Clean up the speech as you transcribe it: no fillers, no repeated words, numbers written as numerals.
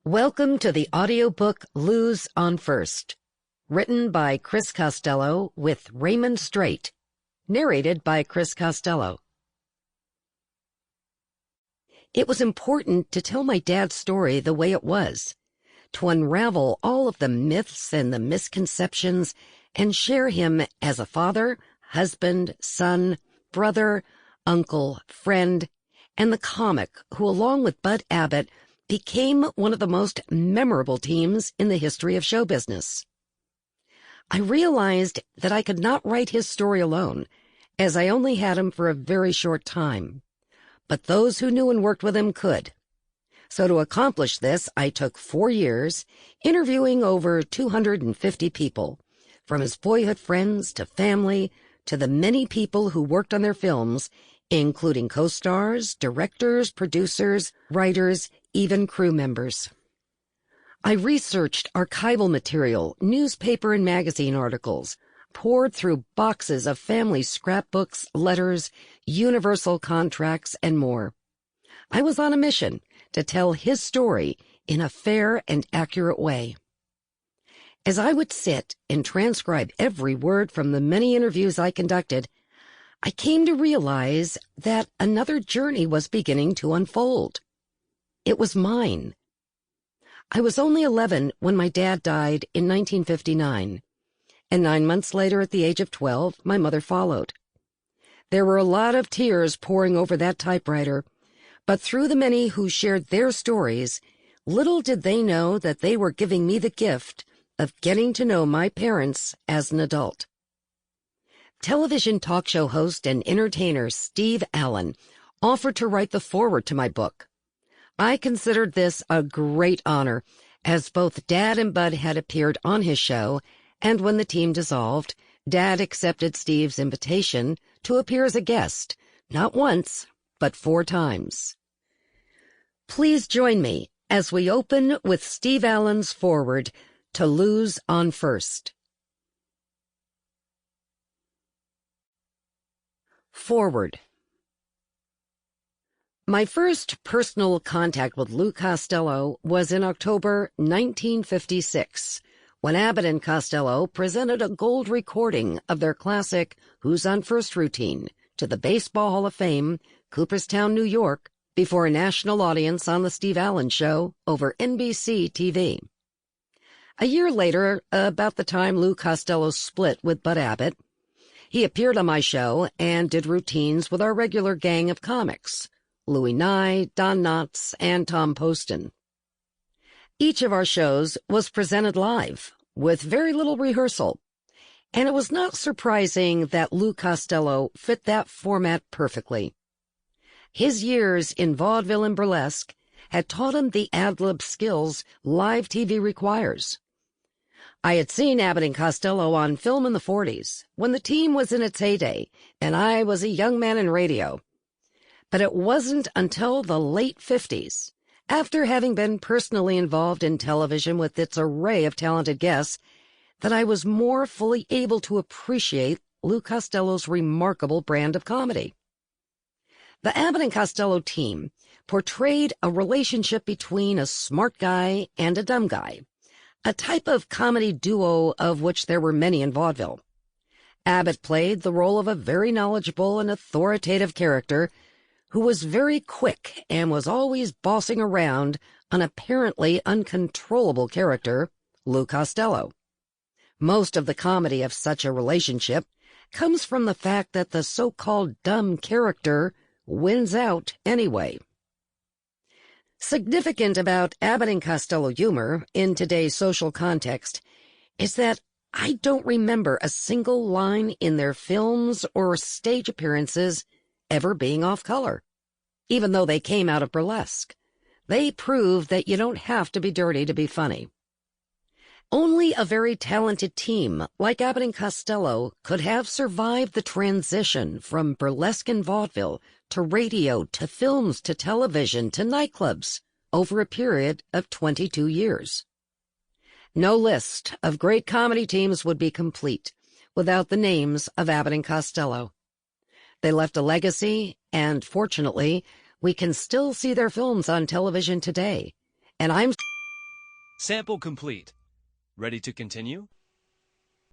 Welcome to the audiobook Lou's on First, written by Chris Costello with Raymond Straight, narrated by Chris Costello. It was important to tell my dad's story the way it was, to unravel all of the myths and the misconceptions and share him as a father, husband, son, brother, uncle, friend, and the comic who, along with Bud Abbott, became one of the most memorable teams in the history of show business. I realized that I could not write his story alone, as I only had him for a very short time, but those who knew and worked with him could. So to accomplish this, I took 4 years, interviewing over 250 people, from his boyhood friends to family to the many people who worked on their films, including co-stars, directors, producers, writers, even crew members. I researched archival material, newspaper and magazine articles, poured through boxes of family scrapbooks, letters, universal contracts, and more. I was on a mission to tell his story in a fair and accurate way. As I would sit and transcribe every word from the many interviews I conducted, I came to realize that another journey was beginning to unfold. It was mine. I was only 11 when my dad died in 1959, and 9 months later, at the age of 12, my mother followed. There were a lot of tears pouring over that typewriter, but through the many who shared their stories, little did they know that they were giving me the gift of getting to know my parents as an adult. Television talk show host and entertainer Steve Allen offered to write the foreword to my book. I considered this a great honor, as both Dad and Bud had appeared on his show, and when the team dissolved, Dad accepted Steve's invitation to appear as a guest, not once, but 4 times. Please join me as we open with Steve Allen's foreword to Lou's on First. Foreword. My first personal contact with Lou Costello was in October 1956, when Abbott and Costello presented a gold recording of their classic Who's on First routine to the Baseball Hall of Fame, Cooperstown, New York, before a national audience on The Steve Allen Show over NBC TV. A year later, about the time Lou Costello split with Bud Abbott, he appeared on my show and did routines with our regular gang of comics, Louis Nye, Don Knotts, and Tom Poston. Each of our shows was presented live, with very little rehearsal, and it was not surprising that Lou Costello fit that format perfectly. His years in vaudeville and burlesque had taught him the ad-lib skills live TV requires. I had seen Abbott and Costello on film in the 40s, when the team was in its heyday, and I was a young man in radio. But it wasn't until the late 50s, after having been personally involved in television with its array of talented guests, that I was more fully able to appreciate Lou Costello's remarkable brand of comedy. The Abbott and Costello team portrayed a relationship between a smart guy and a dumb guy, a type of comedy duo of which there were many in vaudeville. Abbott played the role of a very knowledgeable and authoritative character who was very quick and was always bossing around an apparently uncontrollable character, Lou Costello. Most of the comedy of such a relationship comes from the fact that the so-called dumb character wins out anyway. Significant about Abbott and Costello humor in today's social context is that I don't remember a single line in their films or stage appearances ever being off color. Even though they came out of burlesque, they proved that you don't have to be dirty to be funny. Only a very talented team like Abbott and Costello could have survived the transition from burlesque and vaudeville to radio to films to television to nightclubs over a period of 22 years. No list of great comedy teams would be complete without the names of Abbott and Costello. They left a legacy, and fortunately, we can still see their films on television today, and I'm Sample complete. Ready to continue?